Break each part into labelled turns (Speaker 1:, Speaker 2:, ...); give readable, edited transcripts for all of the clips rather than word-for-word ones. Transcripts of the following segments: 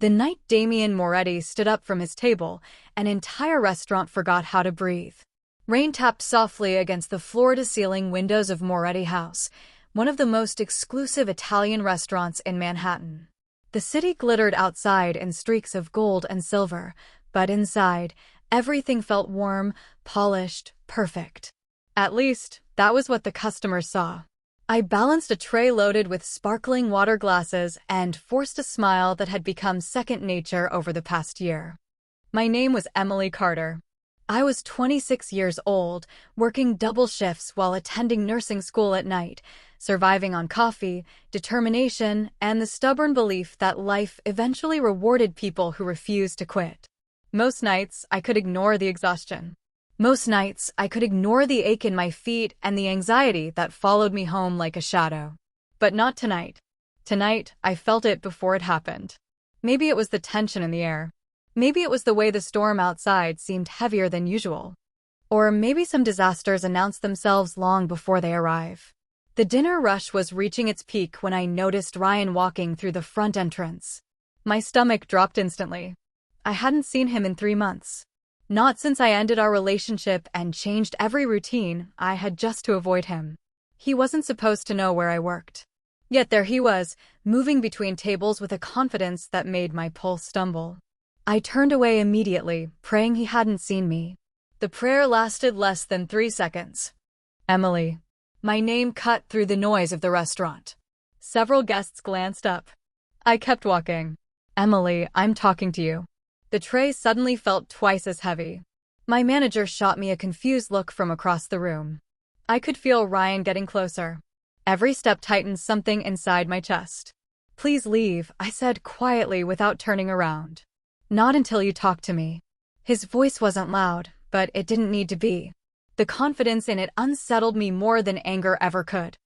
Speaker 1: The night Damien Moretti stood up from his table, an entire restaurant forgot how to breathe. Rain tapped softly against the floor-to-ceiling windows of Moretti House, one of the most exclusive Italian restaurants in Manhattan. The city glittered outside in streaks of gold and silver, but inside, everything felt warm, polished, perfect. At least, that was what the customers saw. I balanced a tray loaded with sparkling water glasses and forced a smile that had become second nature over the past year. My name was Emily Carter. I was 26 years old, working double shifts while attending nursing school at night, surviving on coffee, determination, and the stubborn belief that life eventually rewarded people who refused to quit. Most nights, I could ignore the exhaustion. Most nights, I could ignore the ache in my feet and the anxiety that followed me home like a shadow. But not tonight. Tonight, I felt it before it happened. Maybe it was the tension in the air. Maybe it was the way the storm outside seemed heavier than usual. Or maybe some disasters announced themselves long before they arrive. The dinner rush was reaching its peak when I noticed Ryan walking through the front entrance. My stomach dropped instantly. I hadn't seen him in 3 months. Not since I ended our relationship and changed every routine I had just to avoid him. He wasn't supposed to know where I worked. Yet there he was, moving between tables with a confidence that made my pulse stumble. I turned away immediately, praying he hadn't seen me. The prayer lasted less than 3 seconds. Emily. My name cut through the noise of the restaurant. Several guests glanced up. I kept walking. Emily, I'm talking to you. The tray suddenly felt twice as heavy. My manager shot me a confused look from across the room. I could feel Ryan getting closer. Every step tightened something inside my chest. Please leave, I said quietly without turning around. Not until you talk to me. His voice wasn't loud, but it didn't need to be. The confidence in it unsettled me more than anger ever could.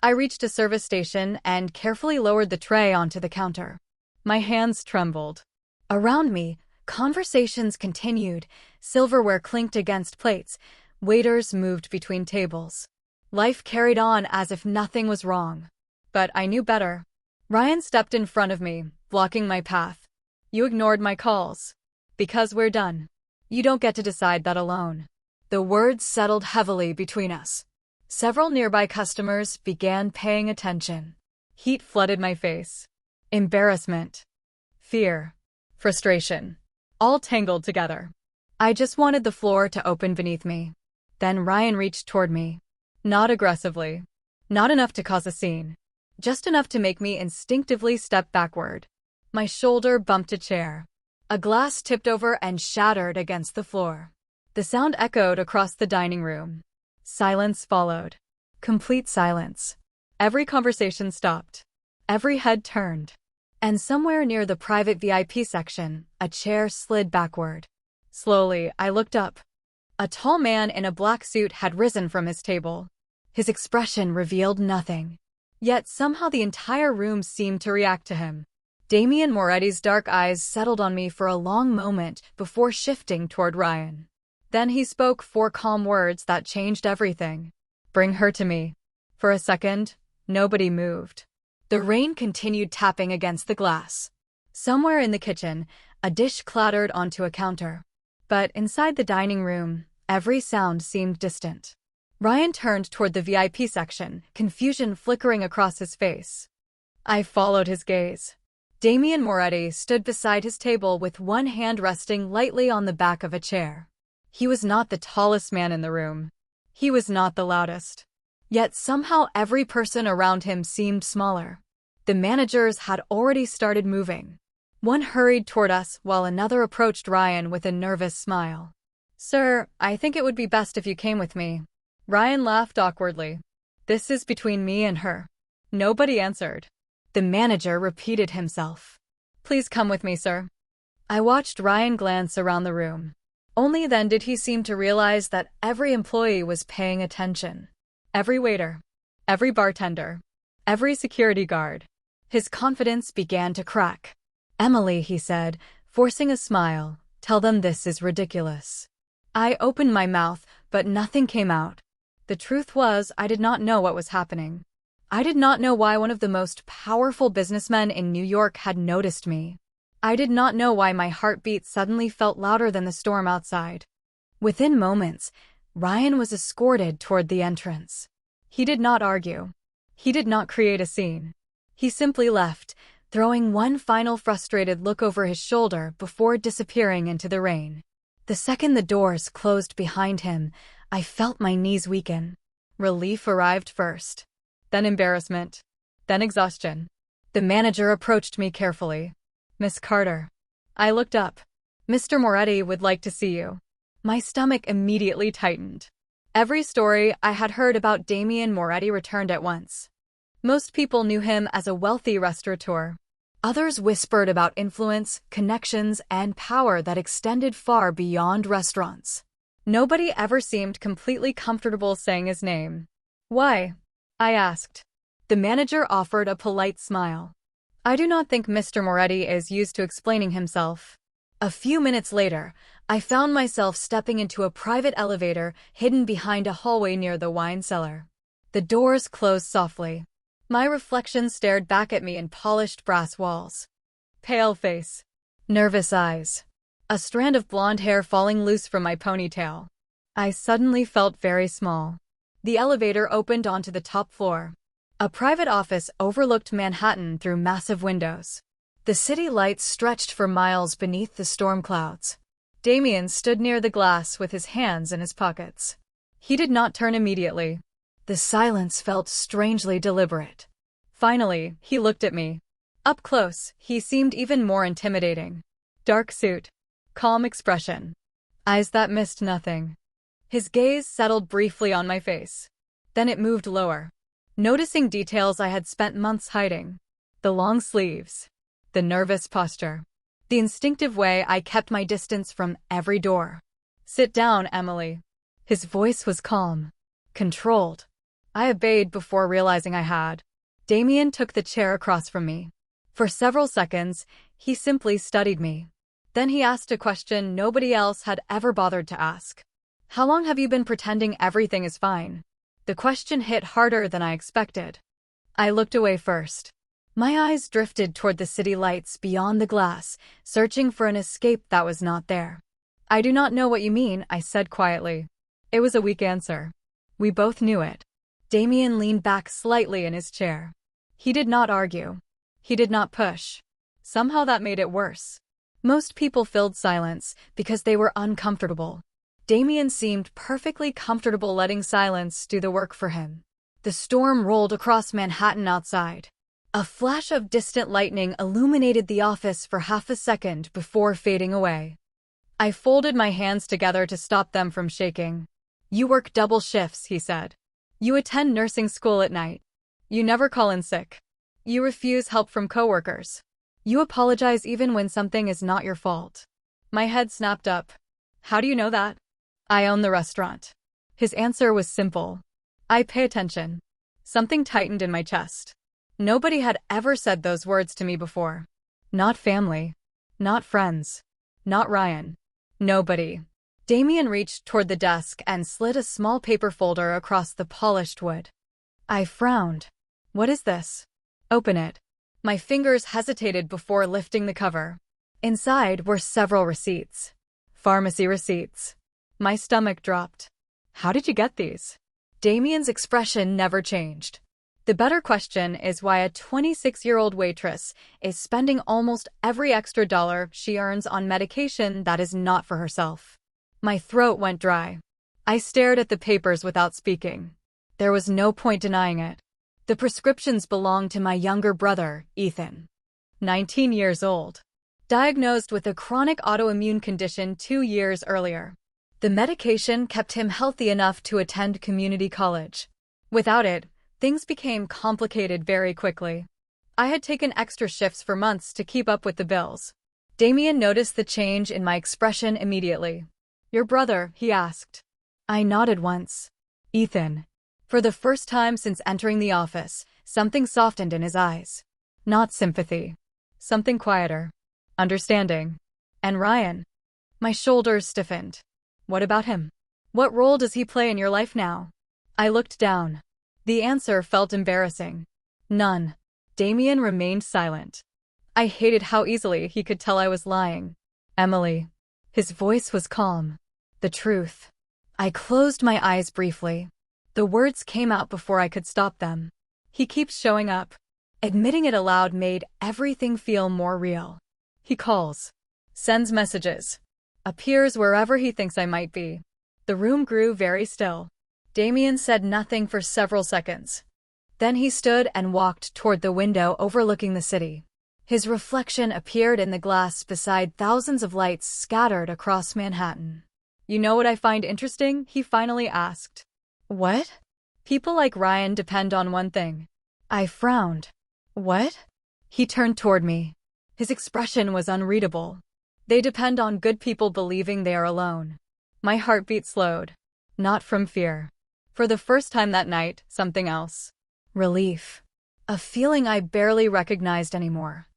Speaker 1: I reached a service station and carefully lowered the tray onto the counter. My hands trembled. Around me, conversations continued, silverware clinked against plates, waiters moved between tables. Life carried on as if nothing was wrong. But I knew better. Ryan stepped in front of me, blocking my path. You ignored my calls. Because we're done. You don't get to decide that alone. The words settled heavily between us. Several nearby customers began paying attention. Heat flooded my face. Embarrassment. Fear. Frustration. All tangled together. I just wanted the floor to open beneath me. Then Ryan reached toward me. Not aggressively. Not enough to cause a scene. Just enough to make me instinctively step backward. My shoulder bumped a chair. A glass tipped over and shattered against the floor. The sound echoed across the dining room. Silence followed. Complete silence. Every conversation stopped. Every head turned. And somewhere near the private VIP section, a chair slid backward. Slowly, I looked up. A tall man in a black suit had risen from his table. His expression revealed nothing. Yet somehow the entire room seemed to react to him. Damien Moretti's dark eyes settled on me for a long moment before shifting toward Ryan. Then he spoke 4 calm words that changed everything. Bring her to me. For a second, nobody moved. The rain continued tapping against the glass. Somewhere in the kitchen, a dish clattered onto a counter. But inside the dining room, every sound seemed distant. Ryan turned toward the VIP section, confusion flickering across his face. I followed his gaze. Damien Moretti stood beside his table with one hand resting lightly on the back of a chair. He was not the tallest man in the room. He was not the loudest. Yet somehow every person around him seemed smaller. The managers had already started moving. One hurried toward us while another approached Ryan with a nervous smile. Sir, I think it would be best if you came with me. Ryan laughed awkwardly. This is between me and her. Nobody answered. The manager repeated himself. Please come with me, sir. I watched Ryan glance around the room. Only then did he seem to realize that every employee was paying attention. Every waiter. Every bartender. Every security guard. His confidence began to crack. Emily, he said, forcing a smile, tell them this is ridiculous. I opened my mouth, but nothing came out. The truth was, I did not know what was happening. I did not know why one of the most powerful businessmen in New York had noticed me. I did not know why my heartbeat suddenly felt louder than the storm outside. Within moments, Ryan was escorted toward the entrance. He did not argue. He did not create a scene. He simply left, throwing one final frustrated look over his shoulder before disappearing into the rain. The second the doors closed behind him, I felt my knees weaken. Relief arrived first. Then embarrassment. Then exhaustion. The manager approached me carefully. "Miss Carter." I looked up. "Mr. Moretti would like to see you." My stomach immediately tightened. Every story I had heard about Damien Moretti returned at once. Most people knew him as a wealthy restaurateur. Others whispered about influence, connections, and power that extended far beyond restaurants. Nobody ever seemed completely comfortable saying his name. "Why?" I asked. The manager offered a polite smile. "I do not think Mr. Moretti is used to explaining himself." A few minutes later, I found myself stepping into a private elevator hidden behind a hallway near the wine cellar. The doors closed softly. My reflection stared back at me in polished brass walls. Pale face. Nervous eyes. A strand of blonde hair falling loose from my ponytail. I suddenly felt very small. The elevator opened onto the top floor. A private office overlooked Manhattan through massive windows. The city lights stretched for miles beneath the storm clouds. Damien stood near the glass with his hands in his pockets. He did not turn immediately. The silence felt strangely deliberate. Finally, he looked at me. Up close, he seemed even more intimidating. Dark suit. Calm expression. Eyes that missed nothing. His gaze settled briefly on my face. Then it moved lower. Noticing details I had spent months hiding. The long sleeves. The nervous posture. The instinctive way I kept my distance from every door. "Sit down, Emily." His voice was calm. Controlled. I obeyed before realizing I had. Damien took the chair across from me. For several seconds, he simply studied me. Then he asked a question nobody else had ever bothered to ask. "How long have you been pretending everything is fine?" The question hit harder than I expected. I looked away first. My eyes drifted toward the city lights beyond the glass, searching for an escape that was not there. "I do not know what you mean," I said quietly. It was a weak answer. We both knew it. Damien leaned back slightly in his chair. He did not argue. He did not push. Somehow that made it worse. Most people filled silence because they were uncomfortable. Damien seemed perfectly comfortable letting silence do the work for him. The storm rolled across Manhattan outside. A flash of distant lightning illuminated the office for half a second before fading away. I folded my hands together to stop them from shaking. "You work double shifts," he said. "You attend nursing school at night. You never call in sick. You refuse help from coworkers. You apologize even when something is not your fault." My head snapped up. "How do you know that?" "I own the restaurant." His answer was simple. "I pay attention." Something tightened in my chest. Nobody had ever said those words to me before. Not family. Not friends. Not Ryan. Nobody. Damien reached toward the desk and slid a small paper folder across the polished wood. I frowned. "What is this?" "Open it." My fingers hesitated before lifting the cover. Inside were several receipts. Pharmacy receipts. My stomach dropped. "How did you get these?" Damien's expression never changed. The better question is why a 26-year-old waitress is spending almost every extra dollar she earns on medication that is not for herself. My throat went dry. I stared at the papers without speaking. There was no point denying it. The prescriptions belonged to my younger brother, Ethan. 19 years old. Diagnosed with a chronic autoimmune condition 2 years earlier. The medication kept him healthy enough to attend community college. Without it, things became complicated very quickly. I had taken extra shifts for months to keep up with the bills. Damien noticed the change in my expression immediately. "Your brother?" he asked. I nodded once. "Ethan." For the first time since entering the office, something softened in his eyes. Not sympathy. Something quieter. Understanding. "And Ryan?" My shoulders stiffened. "What about him? What role does he play in your life now?" I looked down. The answer felt embarrassing. None. Damien remained silent. I hated how easily he could tell I was lying. Emily. His voice was calm. The truth. I closed my eyes briefly. The words came out before I could stop them. He keeps showing up. Admitting it aloud made everything feel more real. He calls. Sends messages. Appears wherever he thinks I might be. The room grew very still. Damien said nothing for several seconds. Then he stood and walked toward the window overlooking the city. His reflection appeared in the glass beside thousands of lights scattered across Manhattan. You know what I find interesting? He finally asked. What? People like Ryan depend on one thing. I frowned. What? He turned toward me. His expression was unreadable. They depend on good people believing they are alone. My heartbeat slowed. Not from fear. For the first time that night, something else. Relief. A feeling I barely recognized anymore.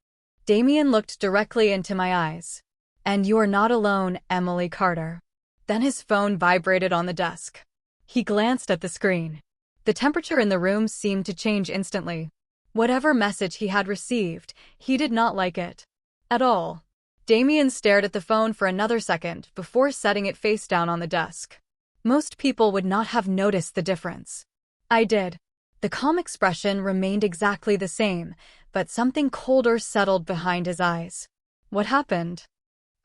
Speaker 1: Damien looked directly into my eyes. And you are not alone, Emily Carter. Then his phone vibrated on the desk. He glanced at the screen. The temperature in the room seemed to change instantly. Whatever message he had received, he did not like it. At all. Damien stared at the phone for another second before setting it face down on the desk. Most people would not have noticed the difference. I did. The calm expression remained exactly the same, but something colder settled behind his eyes. What happened?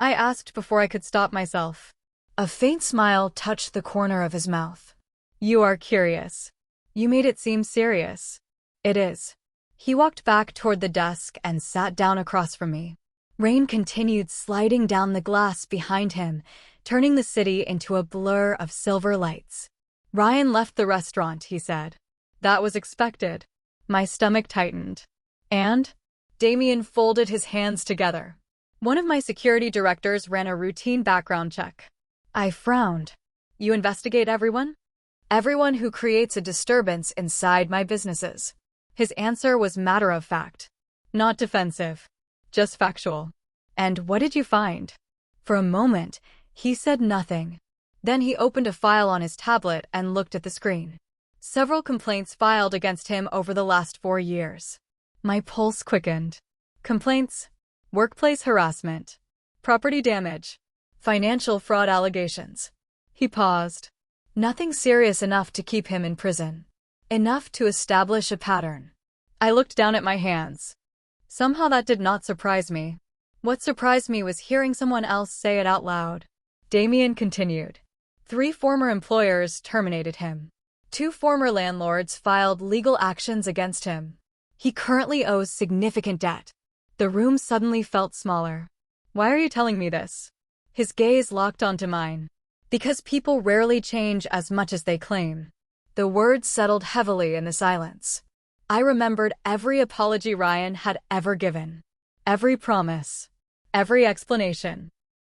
Speaker 1: I asked before I could stop myself. A faint smile touched the corner of his mouth. You are curious. You made it seem serious. It is. He walked back toward the desk and sat down across from me. Rain continued sliding down the glass behind him, turning the city into a blur of silver lights. Ryan left the restaurant, he said. That was expected. My stomach tightened. And? Damien folded his hands together. One of my security directors ran a routine background check. I frowned. You investigate everyone? Everyone who creates a disturbance inside my businesses. His answer was matter of fact. Not defensive. Just factual. And what did you find? For a moment, he said nothing. Then he opened a file on his tablet and looked at the screen. Several complaints filed against him over the last 4 years. My pulse quickened. Complaints? Workplace harassment. Property damage. Financial fraud allegations. He paused. Nothing serious enough to keep him in prison. Enough to establish a pattern. I looked down at my hands. Somehow that did not surprise me. What surprised me was hearing someone else say it out loud. Damien continued. 3 former employers terminated him. 2 former landlords filed legal actions against him. He currently owes significant debt. The room suddenly felt smaller. Why are you telling me this? His gaze locked onto mine. Because people rarely change as much as they claim. The words settled heavily in the silence. I remembered every apology Ryan had ever given. Every promise. Every explanation.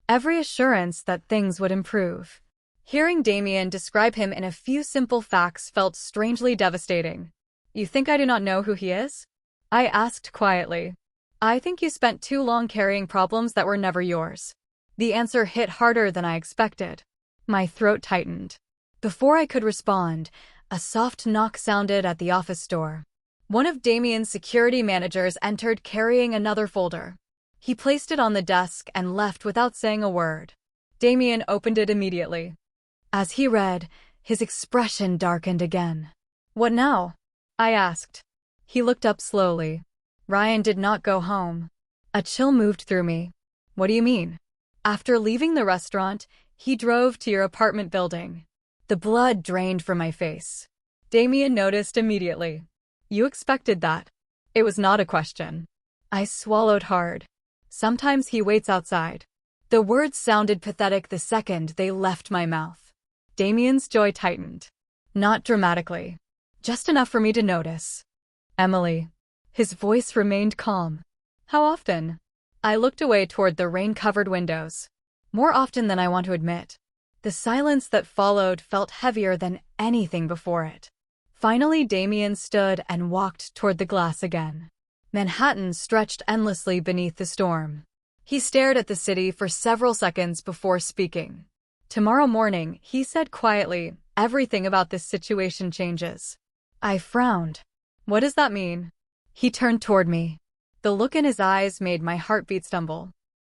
Speaker 1: Every assurance that things would improve. Hearing Damien describe him in a few simple facts felt strangely devastating. You think I do not know who he is? I asked quietly. I think you spent too long carrying problems that were never yours. The answer hit harder than I expected. My throat tightened. Before I could respond, a soft knock sounded at the office door. One of Damien's security managers entered carrying another folder. He placed it on the desk and left without saying a word. Damien opened it immediately. As he read, his expression darkened again. What now? I asked. He looked up slowly. Ryan did not go home. A chill moved through me. What do you mean? After leaving the restaurant, he drove to your apartment building. The blood drained from my face. Damien noticed immediately. You expected that. It was not a question. I swallowed hard. Sometimes he waits outside. The words sounded pathetic the second they left my mouth. Damien's jaw tightened. Not dramatically. Just enough for me to notice. Emily. His voice remained calm. How often? I looked away toward the rain-covered windows. More often than I want to admit. The silence that followed felt heavier than anything before it. Finally, Damien stood and walked toward the glass again. Manhattan stretched endlessly beneath the storm. He stared at the city for several seconds before speaking. Tomorrow morning, he said quietly, everything about this situation changes. I frowned. What does that mean? He turned toward me. The look in his eyes made my heartbeat stumble.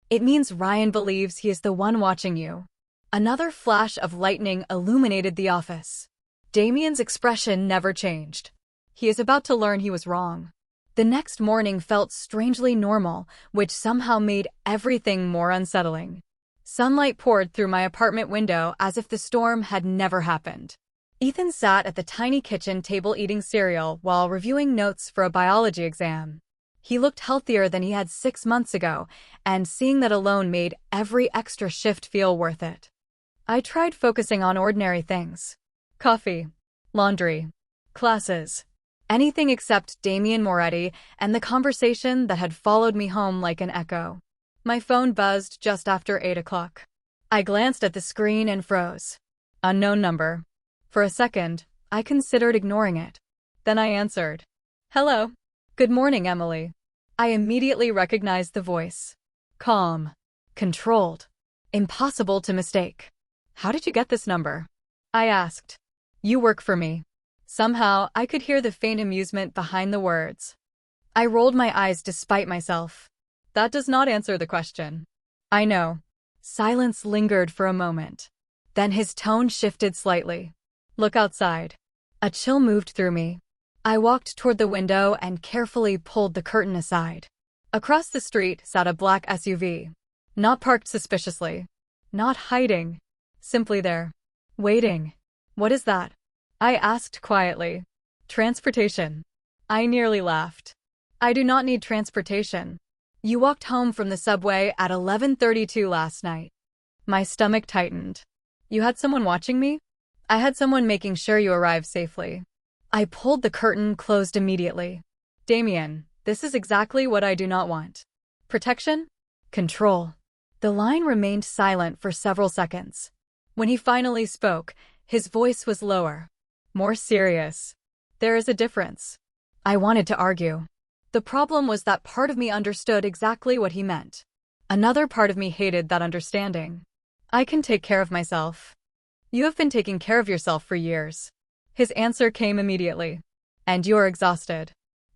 Speaker 1: It means Ryan believes he is the one watching you. Another flash of lightning illuminated the office. Damien's expression never changed. He is about to learn he was wrong. The next morning felt strangely normal, which somehow made everything more unsettling. Sunlight poured through my apartment window as if the storm had never happened. Ethan sat at the tiny kitchen table eating cereal while reviewing notes for a biology exam. He looked healthier than he had 6 months ago, and seeing that alone made every extra shift feel worth it. I tried focusing on ordinary things. Coffee, laundry, classes, anything except Damien Moretti and the conversation that had followed me home like an echo. My phone buzzed just after 8 o'clock. I glanced at the screen and froze. Unknown number. For a second, I considered ignoring it. Then I answered. Hello. Good morning, Emily. I immediately recognized the voice. Calm. Controlled. Impossible to mistake. How did you get this number? I asked. You work for me. Somehow, I could hear the faint amusement behind the words. I rolled my eyes despite myself. That does not answer the question. I know. Silence lingered for a moment. Then his tone shifted slightly. Look outside. A chill moved through me. I walked toward the window and carefully pulled the curtain aside. Across the street sat a black SUV. Not parked suspiciously. Not hiding. Simply there. Waiting. What is that? I asked quietly. Transportation. I nearly laughed. I do not need transportation. You walked home from the subway at 11:32 last night. My stomach tightened. You had someone watching me? I had someone making sure you arrived safely. I pulled the curtain closed immediately. Damien, this is exactly what I do not want. Protection? Control. The line remained silent for several seconds. When he finally spoke, his voice was lower. More serious. There is a difference. I wanted to argue. The problem was that part of me understood exactly what he meant. Another part of me hated that understanding. I can take care of myself. You have been taking care of yourself for years. His answer came immediately. And you're exhausted.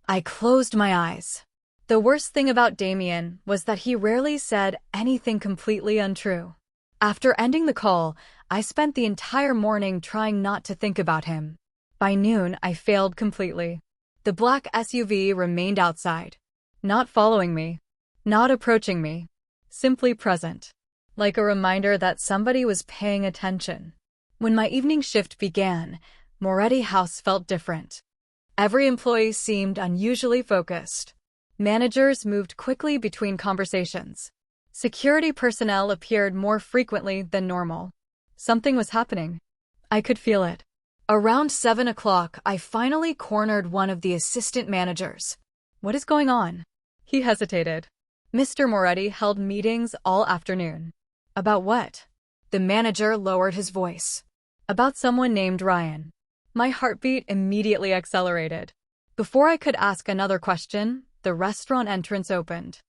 Speaker 1: I closed my eyes. The worst thing about Damien was that he rarely said anything completely untrue. After ending the call, I spent the entire morning trying not to think about him. By noon, I failed completely. The black SUV remained outside. Not following me. Not approaching me. Simply present. Like a reminder that somebody was paying attention. When my evening shift began, Moretti House felt different. Every employee seemed unusually focused. Managers moved quickly between conversations. Security personnel appeared more frequently than normal. Something was happening. I could feel it. Around 7 o'clock, I finally cornered one of the assistant managers. What is going on? He hesitated. Mr. Moretti held meetings all afternoon. About what? The manager lowered his voice. About someone named Ryan. My heartbeat immediately accelerated. Before I could ask another question, the restaurant entrance opened.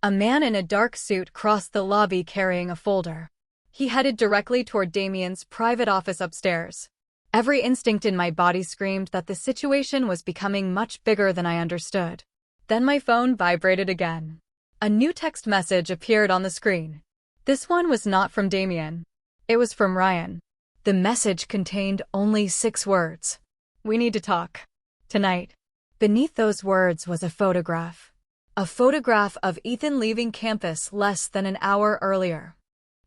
Speaker 1: A man in a dark suit crossed the lobby carrying a folder. He headed directly toward Damien's private office upstairs. Every instinct in my body screamed that the situation was becoming much bigger than I understood. Then my phone vibrated again. A new text message appeared on the screen. This one was not from Damien. It was from Ryan. The message contained only 6 words. We need to talk. Tonight. Beneath those words was a photograph. A photograph of Ethan leaving campus less than an hour earlier.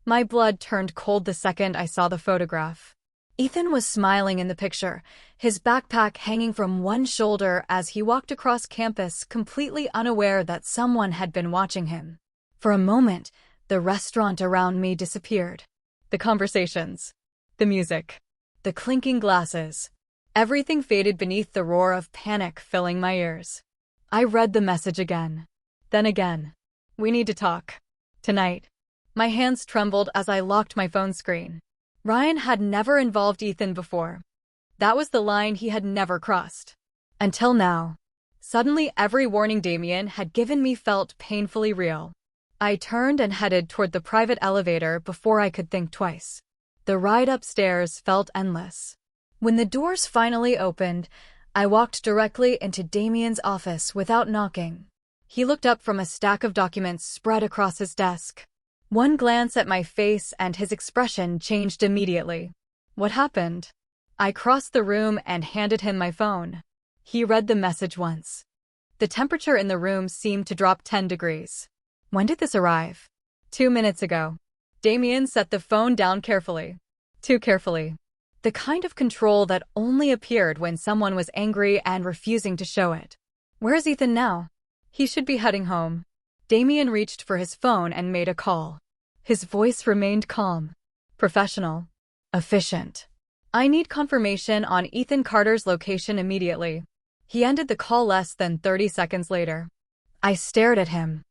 Speaker 1: My blood turned cold the second I saw the photograph. Ethan was smiling in the picture, his backpack hanging from one shoulder as he walked across campus, completely unaware that someone had been watching him. For a moment, the restaurant around me disappeared. The conversations. The music. The clinking glasses. Everything faded beneath the roar of panic filling my ears. I read the message again. Then again. We need to talk. Tonight. My hands trembled as I locked my phone screen. Ryan had never involved Ethan before. That was the line he had never crossed. Until now. Suddenly every warning Damien had given me felt painfully real. I turned and headed toward the private elevator before I could think twice. The ride upstairs felt endless. When the doors finally opened, I walked directly into Damien's office without knocking. He looked up from a stack of documents spread across his desk. One glance at my face and his expression changed immediately. What happened? I crossed the room and handed him my phone. He read the message once. The temperature in the room seemed to drop 10 degrees. When did this arrive? 2 minutes ago. Damien set the phone down carefully. Too carefully. The kind of control that only appeared when someone was angry and refusing to show it. Where is Ethan now? He should be heading home. Damien reached for his phone and made a call. His voice remained calm, professional, efficient. I need confirmation on Ethan Carter's location immediately. He ended the call less than 30 seconds later. I stared at him.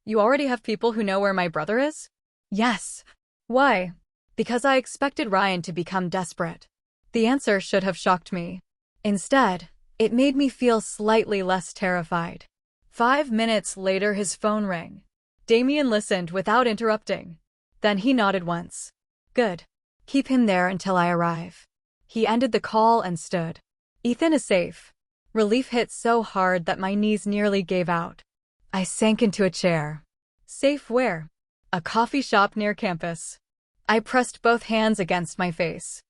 Speaker 1: You already have people who know where my brother is? Yes. Why? Because I expected Ryan to become desperate. The answer should have shocked me. Instead, it made me feel slightly less terrified. 5 minutes later, his phone rang. Damien listened without interrupting. Then he nodded once. Good. Keep him there until I arrive. He ended the call and stood. Ethan is safe. Relief hit so hard that my knees nearly gave out. I sank into a chair. Safe where? A coffee shop near campus. I pressed both hands against my face.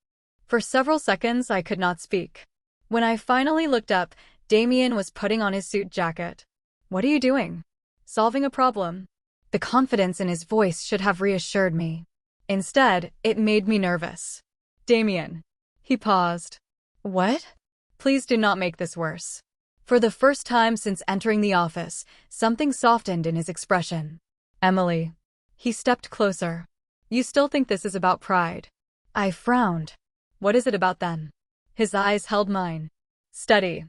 Speaker 1: For several seconds, I could not speak. When I finally looked up, Damien was putting on his suit jacket. What are you doing? Solving a problem. The confidence in his voice should have reassured me. Instead, it made me nervous. Damien. He paused. What? Please do not make this worse. For the first time since entering the office, something softened in his expression. Emily. He stepped closer. You still think this is about pride? I frowned. What is it about then? His eyes held mine. Steady.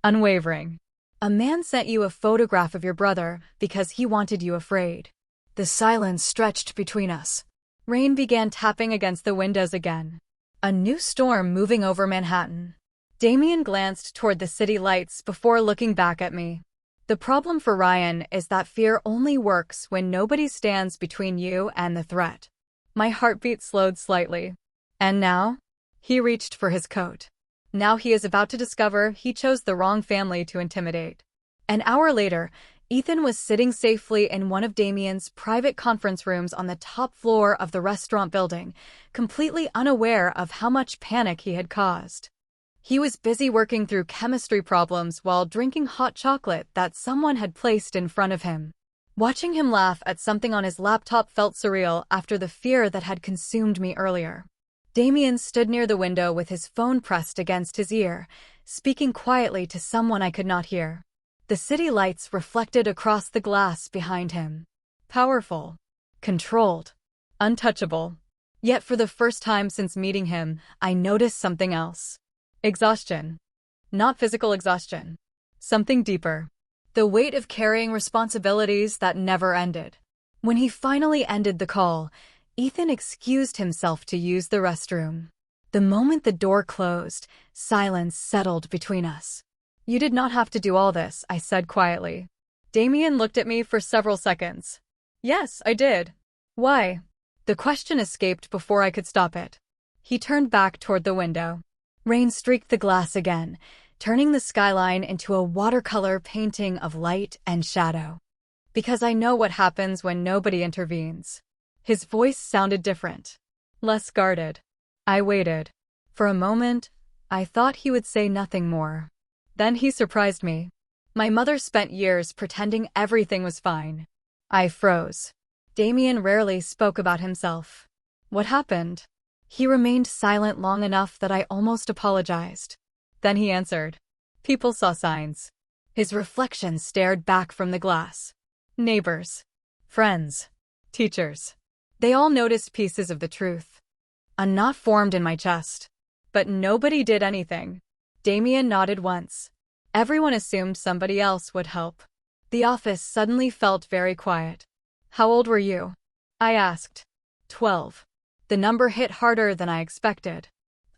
Speaker 1: Unwavering. A man sent you a photograph of your brother because he wanted you afraid. The silence stretched between us. Rain began tapping against the windows again. A new storm moving over Manhattan. Damien glanced toward the city lights before looking back at me. The problem for Ryan is that fear only works when nobody stands between you and the threat. My heartbeat slowed slightly. And now? He reached for his coat. Now he is about to discover he chose the wrong family to intimidate. An hour later, Ethan was sitting safely in one of Damien's private conference rooms on the top floor of the restaurant building, completely unaware of how much panic he had caused. He was busy working through chemistry problems while drinking hot chocolate that someone had placed in front of him. Watching him laugh at something on his laptop felt surreal after the fear that had consumed me earlier. Damien stood near the window with his phone pressed against his ear, speaking quietly to someone I could not hear. The city lights reflected across the glass behind him. Powerful. Controlled. Untouchable. Yet for the first time since meeting him, I noticed something else. Exhaustion. Not physical exhaustion. Something deeper. The weight of carrying responsibilities that never ended. When he finally ended the call, Ethan excused himself to use the restroom. The moment the door closed, silence settled between us. You did not have to do all this, I said quietly. Damien looked at me for several seconds. Yes, I did. Why? The question escaped before I could stop it. He turned back toward the window. Rain streaked the glass again, turning the skyline into a watercolor painting of light and shadow. Because I know what happens when nobody intervenes. His voice sounded different. Less guarded. I waited. For a moment, I thought he would say nothing more. Then he surprised me. My mother spent years pretending everything was fine. I froze. Damien rarely spoke about himself. What happened? He remained silent long enough that I almost apologized. Then he answered. People saw signs. His reflection stared back from the glass. Neighbors. Friends. Teachers. They all noticed pieces of the truth. A knot formed in my chest. But nobody did anything. Damien nodded once. Everyone assumed somebody else would help. The office suddenly felt very quiet. How old were you? I asked. 12. The number hit harder than I expected.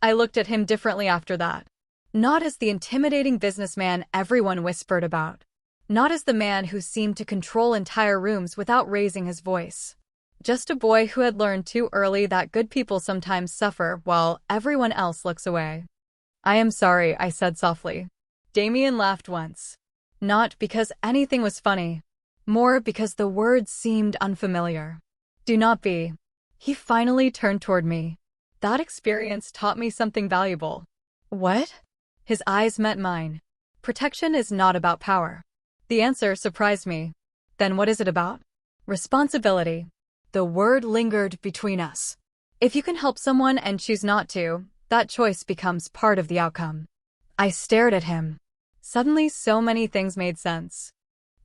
Speaker 1: I looked at him differently after that. Not as the intimidating businessman everyone whispered about. Not as the man who seemed to control entire rooms without raising his voice. Just a boy who had learned too early that good people sometimes suffer while everyone else looks away. I am sorry, I said softly. Damien laughed once. Not because anything was funny. More because the words seemed unfamiliar. Do not be. He finally turned toward me. That experience taught me something valuable. What? His eyes met mine. Protection is not about power. The answer surprised me. Then what is it about? Responsibility. The word lingered between us. If you can help someone and choose not to, that choice becomes part of the outcome. I stared at him. Suddenly, so many things made sense.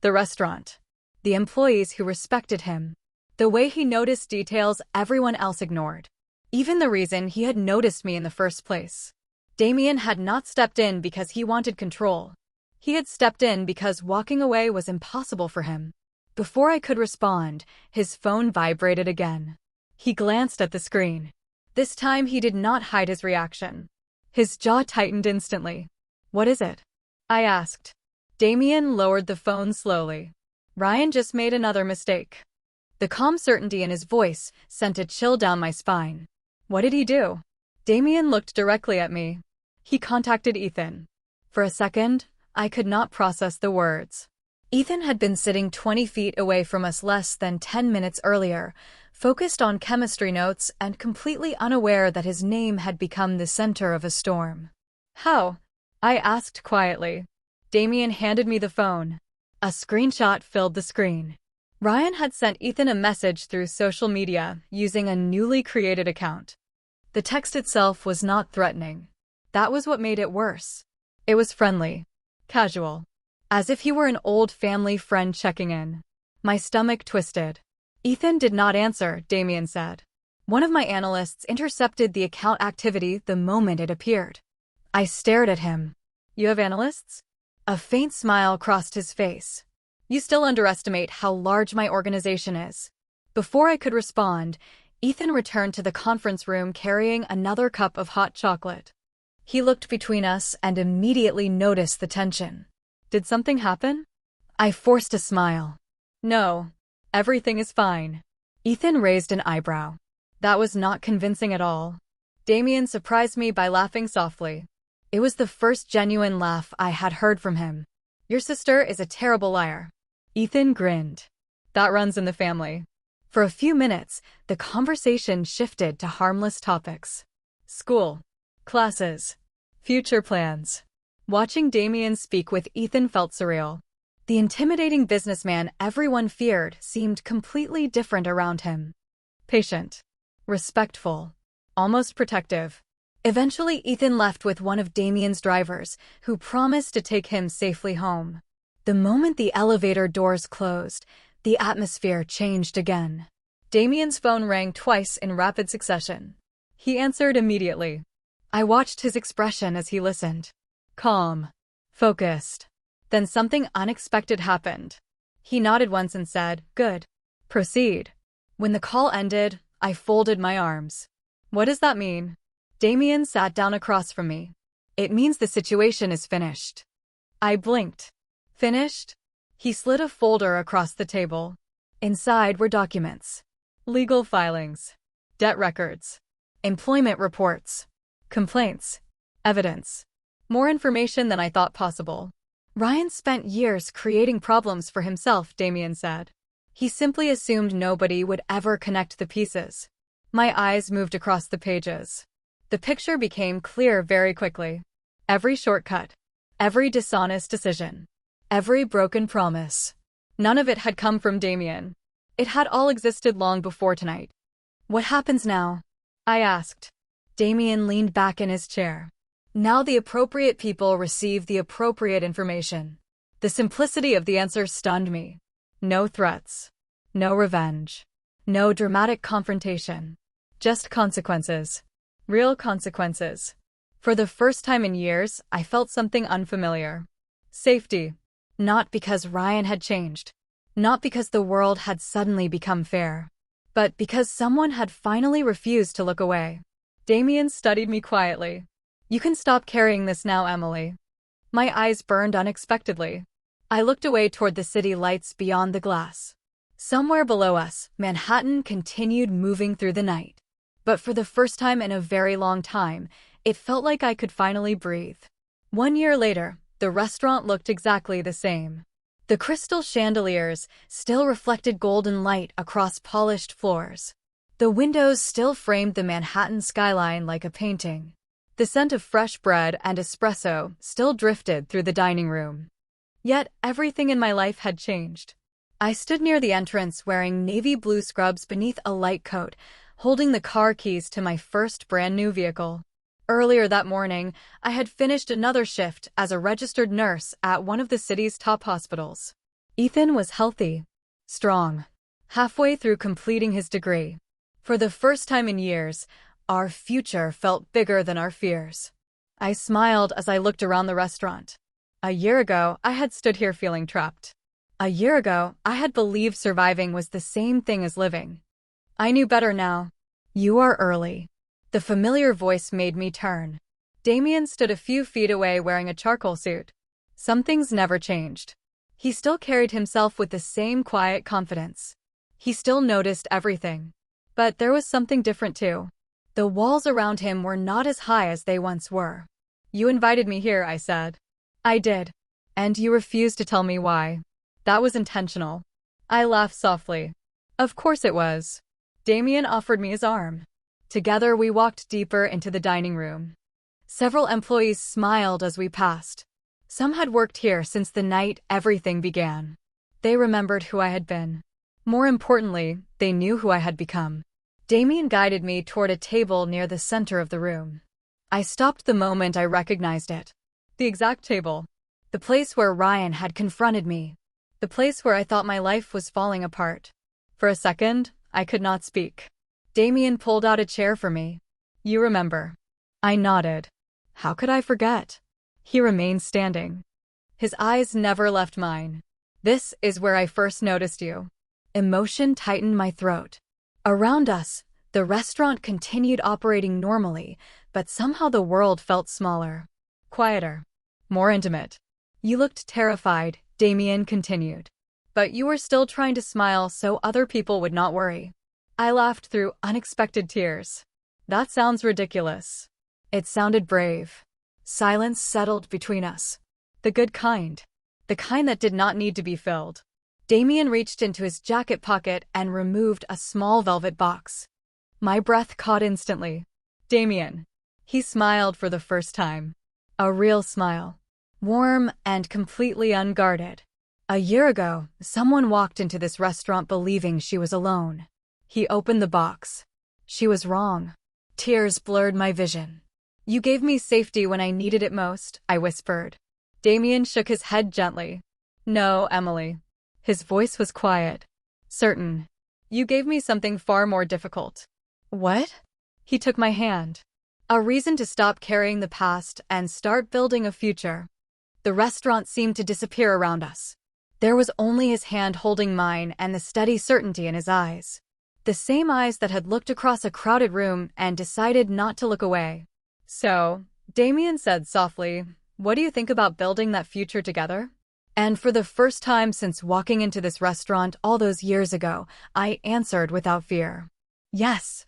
Speaker 1: The restaurant. The employees who respected him. The way he noticed details everyone else ignored. Even the reason he had noticed me in the first place. Damien had not stepped in because he wanted control. He had stepped in because walking away was impossible for him. Before I could respond, his phone vibrated again. He glanced at the screen. This time he did not hide his reaction. His jaw tightened instantly. What is it? I asked. Damien lowered the phone slowly. Ryan just made another mistake. The calm certainty in his voice sent a chill down my spine. What did he do? Damien looked directly at me. He contacted Ethan. For a second, I could not process the words. Ethan had been sitting 20 feet away from us less than 10 minutes earlier, focused on chemistry notes and completely unaware that his name had become the center of a storm. How? I asked quietly. Damien handed me the phone. A screenshot filled the screen. Ryan had sent Ethan a message through social media using a newly created account. The text itself was not threatening. That was what made it worse. It was friendly. Casual. As if he were an old family friend checking in. My stomach twisted. Ethan did not answer, Damien said. One of my analysts intercepted the account activity the moment it appeared. I stared at him. You have analysts? A faint smile crossed his face. You still underestimate how large my organization is. Before I could respond, Ethan returned to the conference room carrying another cup of hot chocolate. He looked between us and immediately noticed the tension. Did something happen? I forced a smile. No, everything is fine. Ethan raised an eyebrow. That was not convincing at all. Damien surprised me by laughing softly. It was the first genuine laugh I had heard from him. Your sister is a terrible liar. Ethan grinned. That runs in the family. For a few minutes, the conversation shifted to harmless topics. School, classes, future plans. Watching Damien speak with Ethan felt surreal. The intimidating businessman everyone feared seemed completely different around him. Patient, respectful, almost protective. Eventually, Ethan left with one of Damien's drivers, who promised to take him safely home. The moment the elevator doors closed, the atmosphere changed again. Damien's phone rang twice in rapid succession. He answered immediately. I watched his expression as he listened. Calm. Focused. Then something unexpected happened. He nodded once and said, Good. Proceed. When the call ended, I folded my arms. What does that mean? Damien sat down across from me. It means the situation is finished. I blinked. Finished? He slid a folder across the table. Inside were documents. Legal filings. Debt records. Employment reports. Complaints. Evidence. More information than I thought possible. Ryan spent years creating problems for himself, Damien said. He simply assumed nobody would ever connect the pieces. My eyes moved across the pages. The picture became clear very quickly. Every shortcut. Every dishonest decision. Every broken promise. None of it had come from Damien. It had all existed long before tonight. What happens now? I asked. Damien leaned back in his chair. Now the appropriate people receive the appropriate information. The simplicity of the answer stunned me. No threats. No revenge. No dramatic confrontation. Just consequences. Real consequences. For the first time in years, I felt something unfamiliar. Safety. Not because Ryan had changed. Not because the world had suddenly become fair. But because someone had finally refused to look away. Damien studied me quietly. You can stop carrying this now, Emily. My eyes burned unexpectedly. I looked away toward the city lights beyond the glass. Somewhere below us, Manhattan continued moving through the night. But for the first time in a very long time, it felt like I could finally breathe. 1 year later, The restaurant looked exactly the same. The crystal chandeliers still reflected golden light across polished floors. The windows still framed the Manhattan skyline like a painting. The scent of fresh bread and espresso still drifted through the dining room. Yet everything in my life had changed. I stood near the entrance wearing navy blue scrubs beneath a light coat, holding the car keys to my first brand new vehicle. Earlier that morning, I had finished another shift as a registered nurse at one of the city's top hospitals. Ethan was healthy, strong, halfway through completing his degree. For the first time in years, our future felt bigger than our fears. I smiled as I looked around the restaurant. A year ago, I had stood here feeling trapped. A year ago, I had believed surviving was the same thing as living. I knew better now. "You are early." The familiar voice made me turn. Damien stood a few feet away wearing a charcoal suit. Some things never changed. He still carried himself with the same quiet confidence. He still noticed everything. But there was something different too. The walls around him were not as high as they once were. "You invited me here," I said. "I did. And you refused to tell me why." "That was intentional." I laughed softly. "Of course it was." Damien offered me his arm. Together we walked deeper into the dining room. Several employees smiled as we passed. Some had worked here since the night everything began. They remembered who I had been. More importantly, they knew who I had become. Damien guided me toward a table near the center of the room. I stopped the moment I recognized it. The exact table. The place where Ryan had confronted me. The place where I thought my life was falling apart. For a second, I could not speak. Damien pulled out a chair for me. "You remember." I nodded. How could I forget? He remained standing. His eyes never left mine. "This is where I first noticed you." Emotion tightened my throat. Around us, the restaurant continued operating normally, but somehow the world felt smaller, quieter, more intimate. "You looked terrified," Damien continued. "But you were still trying to smile so other people would not worry." I laughed through unexpected tears. "That sounds ridiculous." It sounded brave. Silence settled between us. The good kind. The kind that did not need to be filled. Damien reached into his jacket pocket and removed a small velvet box. My breath caught instantly. "Damien." He smiled for the first time. A real smile. Warm and completely unguarded. "A year ago, someone walked into this restaurant believing she was alone." He opened the box. She was wrong. Tears blurred my vision. "You gave me safety when I needed it most," I whispered. Damien shook his head gently. "No, Emily." His voice was quiet. "Certain. You gave me something far more difficult." "What?" He took my hand. "A reason to stop carrying the past and start building a future." The restaurant seemed to disappear around us. There was only his hand holding mine and the steady certainty in his eyes. The same eyes that had looked across a crowded room and decided not to look away. "So," Damien said softly, "what do you think about building that future together?" And for the first time since walking into this restaurant all those years ago, I answered without fear. "Yes."